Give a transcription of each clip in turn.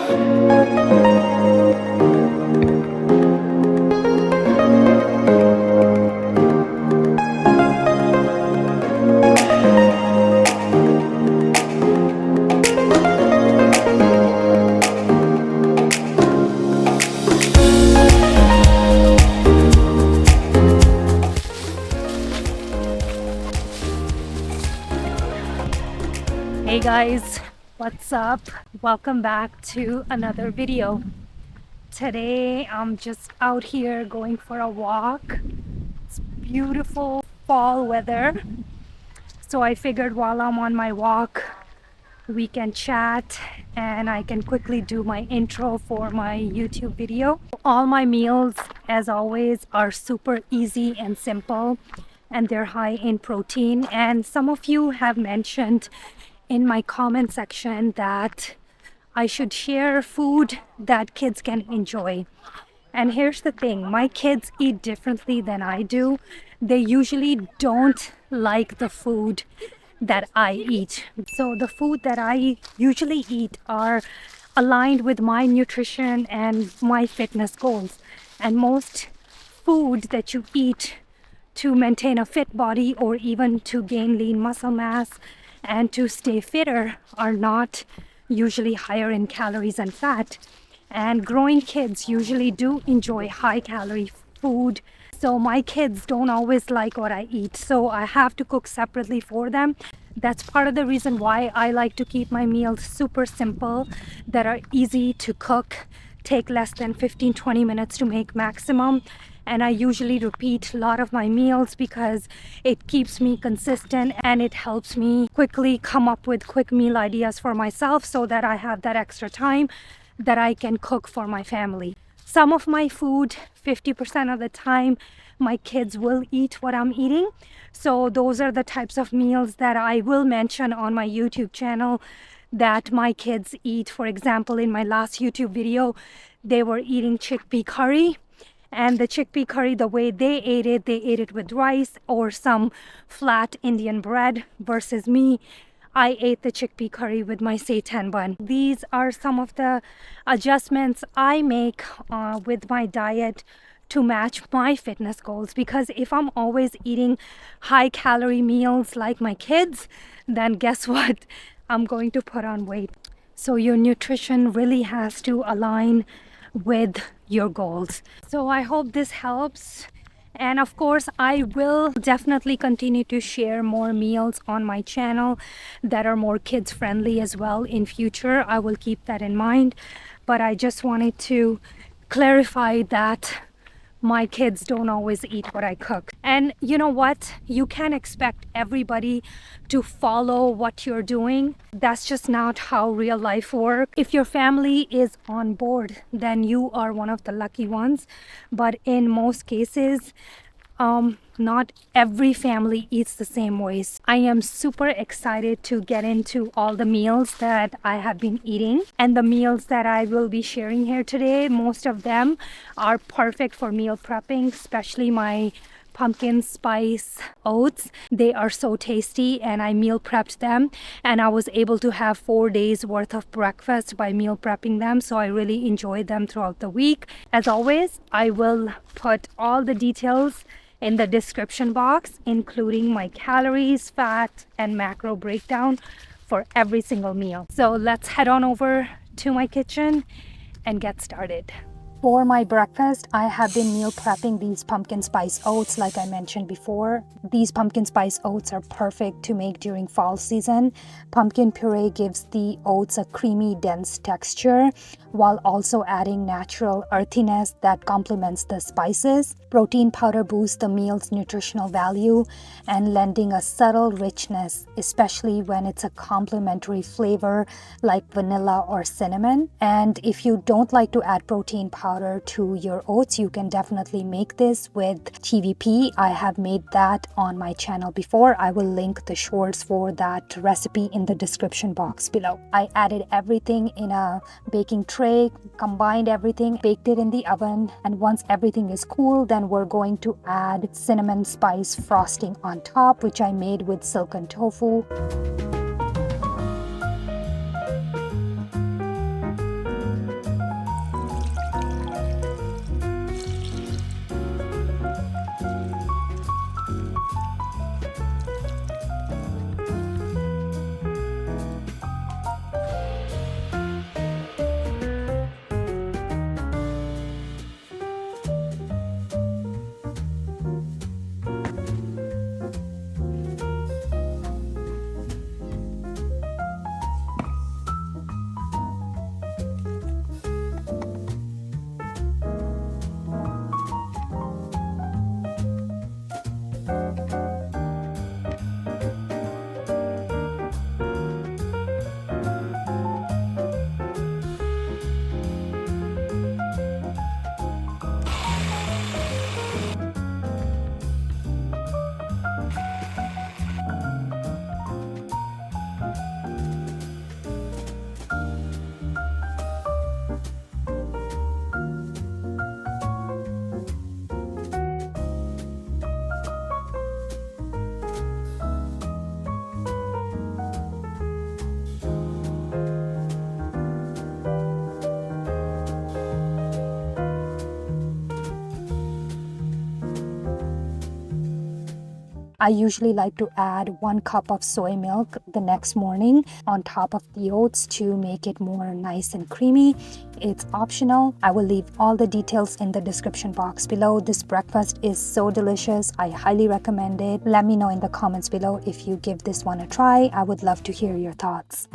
Hey guys, what's up? Welcome back to another video. Today I'm just out here going for a walk. It's beautiful fall weather. So I figured while I'm on my walk, we can chat and I can quickly do my intro for my YouTube video. All my meals, as always, are super easy and simple, and they're high in protein. And some of you have mentioned in my comment section that I should share food that kids can enjoy. And here's the thing, my kids eat differently than I do. They usually don't like the food that I eat. So the food that I usually eat are aligned with my nutrition and my fitness goals. And most food that you eat to maintain a fit body or even to gain lean muscle mass and to stay fitter are not usually higher in calories and fat. And growing kids usually do enjoy high calorie food. So my kids don't always like what I eat. So I have to cook separately for them. That's part of the reason why I like to keep my meals super simple, that are easy to cook, take less than 15-20 minutes to make maximum. And I usually repeat a lot of my meals because it keeps me consistent and it helps me quickly come up with quick meal ideas for myself so that I have that extra time that I can cook for my family. Some of my food, 50% of the time, my kids will eat what I'm eating. So those are the types of meals that I will mention on my YouTube channel that my kids eat. For example, in my last YouTube video, they were eating chickpea curry. And the chickpea curry, the way they ate it with rice or some flat Indian bread, versus me, I ate the chickpea curry with my seitan bun. These are some of the adjustments I make with my diet to match my fitness goals. Because if I'm always eating high calorie meals like my kids, then guess what? I'm going to put on weight. So your nutrition really has to align with your goals. So I hope this helps. And of course, I will definitely continue to share more meals on my channel that are more kids friendly as well in future. I will keep that in mind. But I just wanted to clarify that my kids don't always eat what I cook. And you know what? You can't expect everybody to follow what you're doing. That's just not how real life works. If your family is on board, then you are one of the lucky ones. But in most cases, not every family eats the same ways. I am super excited to get into all the meals that I have been eating, and the meals that I will be sharing here today, most of them are perfect for meal prepping, especially my pumpkin spice oats. They are so tasty, and I meal prepped them, and I was able to have 4 days worth of breakfast by meal prepping them. So I really enjoyed them throughout the week. As always, I will put all the details in the description box, including my calories, fat, and macro breakdown for every single meal. So let's head on over to my kitchen and get started. For my breakfast, I have been meal prepping these pumpkin spice oats like I mentioned before. These pumpkin spice oats are perfect to make during fall season. Pumpkin puree gives the oats a creamy, dense texture while also adding natural earthiness that complements the spices. Protein powder boosts the meal's nutritional value and lending a subtle richness, especially when it's a complementary flavor like vanilla or cinnamon. And if you don't like to add protein powder to your oats, you can definitely make this with TVP. I have made that on my channel before. I will link the shorts for that recipe in the description box below. I added everything in a baking tray, combined everything, baked it in the oven, and once everything is cool, then we're going to add cinnamon spice frosting on top, which I made with silken tofu. I usually like to add 1 cup of soy milk the next morning on top of the oats to make it more nice and creamy. It's optional. I will leave all the details in the description box below. This breakfast is so delicious. I highly recommend it. Let me know in the comments below if you give this one a try. I would love to hear your thoughts.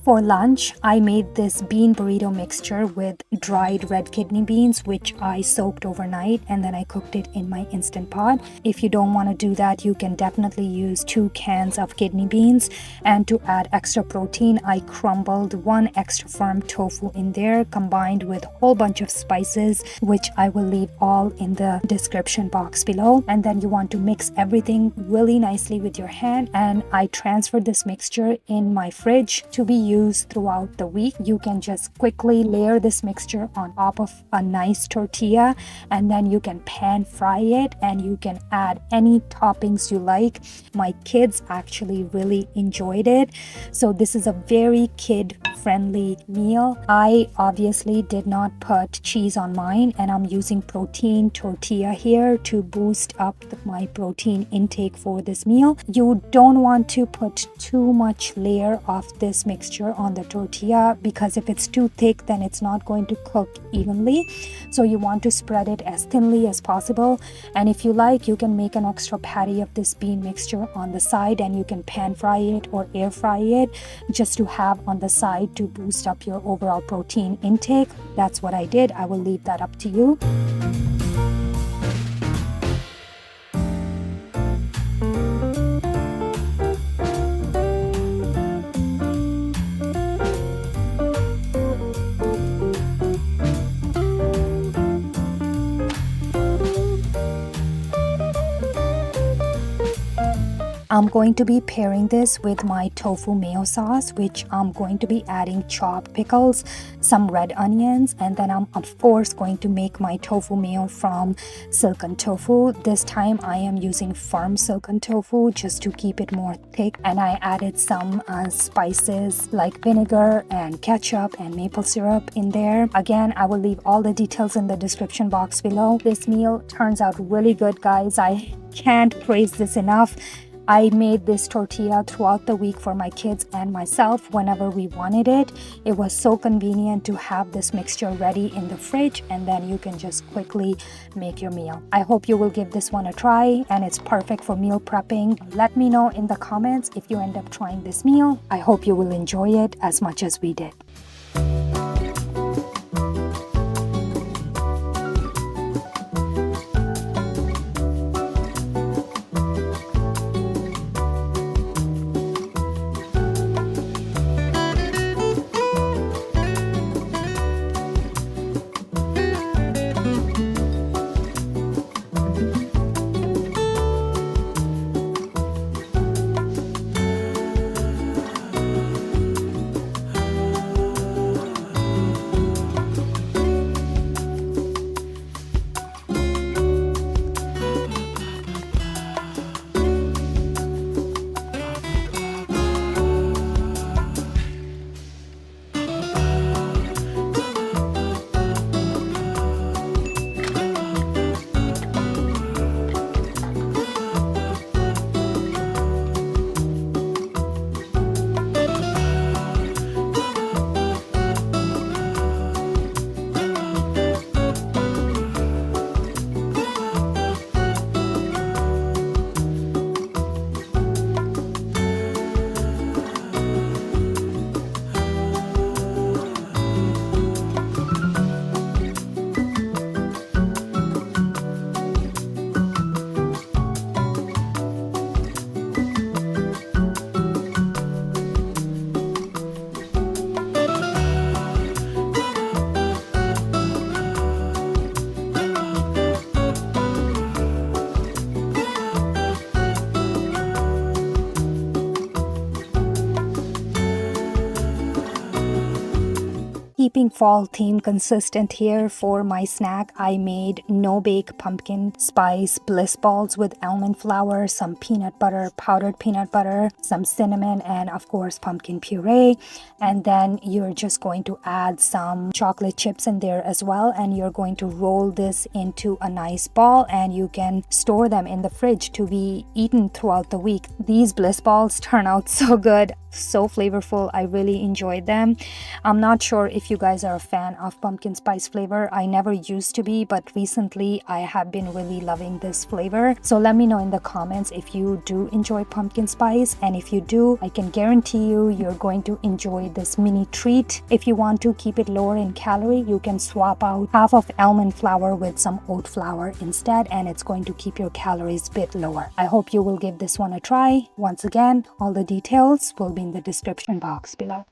For lunch, I made this bean burrito mixture with dried red kidney beans, which I soaked overnight, and then I cooked it in my Instant Pot. If you don't want to do that, you can definitely use 2 cans of kidney beans. And to add extra protein, I crumbled 1 extra firm tofu in there, combined with a whole bunch of spices, which I will leave all in the description box below. And then you want to mix everything really nicely with your hand. And I transferred this mixture in my fridge to be used throughout the week. You can just quickly layer this mixture on top of a nice tortilla, and then you can pan fry it, and you can add any toppings you like. My kids actually really enjoyed it. So this is a very kid friendly meal. I obviously did not put cheese on mine, and I'm using protein tortilla here to boost up my protein intake for this meal. You don't want to put too much layer of this mixture on the tortilla, because if it's too thick, then it's not going to cook evenly. So you want to spread it as thinly as possible. And if you like, you can make an extra patty of this bean mixture on the side, and you can pan fry it or air fry it just to have on the side to boost up your overall protein intake. That's what I did. I will leave that up to you. I'm going to be pairing this with my tofu mayo sauce, which I'm going to be adding chopped pickles, some red onions, and then I'm of course going to make my tofu mayo from silken tofu. This time I am using firm silken tofu just to keep it more thick, and I added some spices like vinegar and ketchup and maple syrup in there. Again, I will leave all the details in the description box below. This meal turns out really good, guys. I can't praise this enough. I made this tortilla throughout the week for my kids and myself whenever we wanted it. It was so convenient to have this mixture ready in the fridge, and then you can just quickly make your meal. I hope you will give this one a try, and it's perfect for meal prepping. Let me know in the comments if you end up trying this meal. I hope you will enjoy it as much as we did. keeping fall theme consistent here for my snack, I made no-bake pumpkin spice bliss balls with almond flour, some peanut butter, powdered peanut butter, some cinnamon, and of course pumpkin puree. And then you're just going to add some chocolate chips in there as well, and you're going to roll this into a nice ball, and you can store them in the fridge to be eaten throughout the week. These bliss balls turn out so good, so flavorful. I really enjoyed them. I'm not sure if you guys are a fan of pumpkin spice flavor. I never used to be, but recently I have been really loving this flavor. So let me know in the comments if you do enjoy pumpkin spice, and if you do, I can guarantee you're going to enjoy this mini treat. If you want to keep it lower in calorie, you can swap out half of almond flour with some oat flour instead, and it's going to keep your calories a bit lower. I hope you will give this one a try. Once again, all the details will be in the description box below.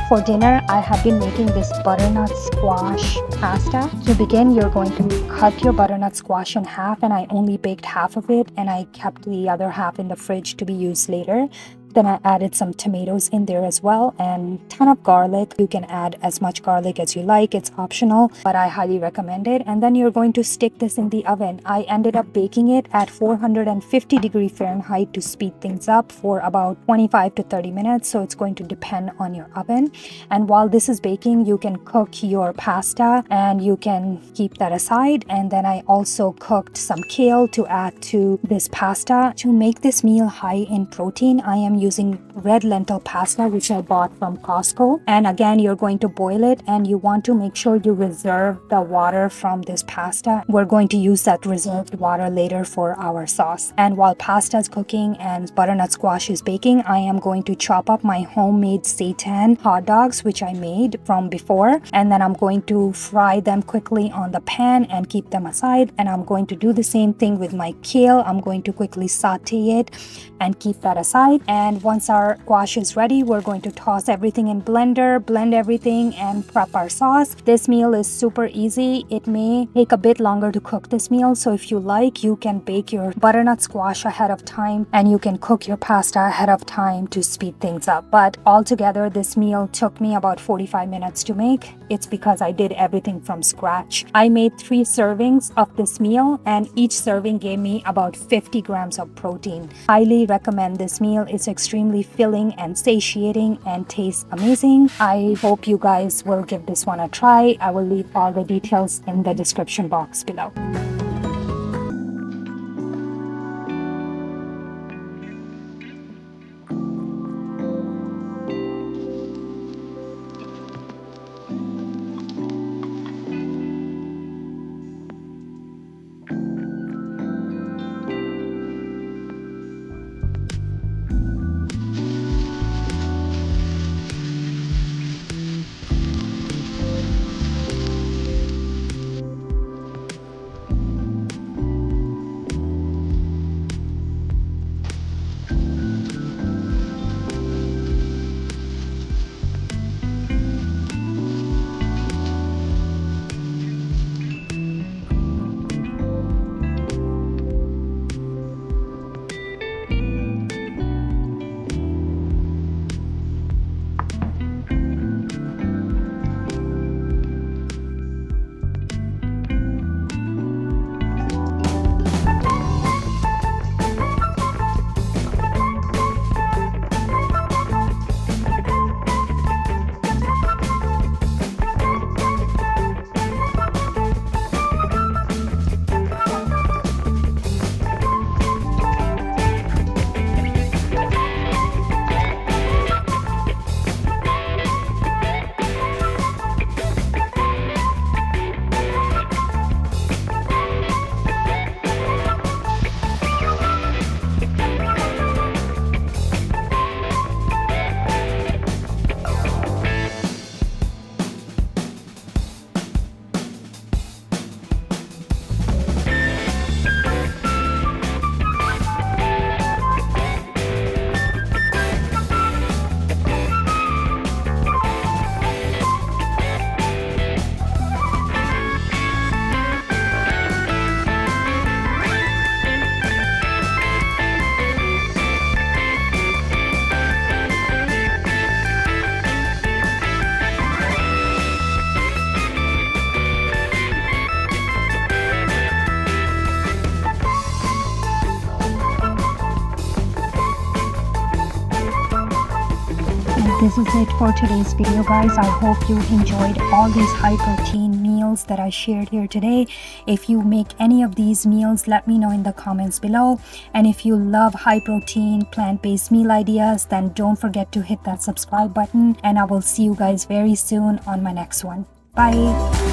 For dinner, I have been making this butternut squash pasta. To begin, you're going to cut your butternut squash in half, and I only baked half of it, and I kept the other half in the fridge to be used later. Then I added some tomatoes in there as well, and ton of garlic. You can add as much garlic as you like, it's optional, but I highly recommend it. And then you're going to stick this in the oven. I ended up baking it at 450°F to speed things up for about 25 to 30 minutes, so it's going to depend on your oven. And while this is baking, you can cook your pasta and you can keep that aside. And then I also cooked some kale to add to this pasta. To make this meal high in protein, I am using red lentil pasta, which I bought from Costco. And again, you're going to boil it, and you want to make sure you reserve the water from this pasta. We're going to use that reserved water later for our sauce. And while pasta is cooking and butternut squash is baking, I am going to chop up my homemade seitan hot dogs, which I made from before, and then I'm going to fry them quickly on the pan and keep them aside. And I'm going to do the same thing with my kale. I'm going to quickly saute it and keep that aside. And once our squash is ready, we're going to toss everything in blender, blend everything, and prep our sauce. This meal is super easy. It may take a bit longer to cook this meal, so if you like, you can bake your butternut squash ahead of time, and you can cook your pasta ahead of time to speed things up. But altogether, this meal took me about 45 minutes to make. It's because I did everything from scratch. I made 3 servings of this meal, and each serving gave me about 50 grams of protein. Highly recommend this meal. It's extremely filling and satiating and tastes amazing. I hope you guys will give this one a try. I will leave all the details in the description box below. this is it for today's video, guys. I hope you enjoyed all these high protein meals that I shared here today. If you make any of these meals, let me know in the comments below. And if you love high protein plant-based meal ideas, then don't forget to hit that subscribe button, and I will see you guys very soon on my next one. Bye.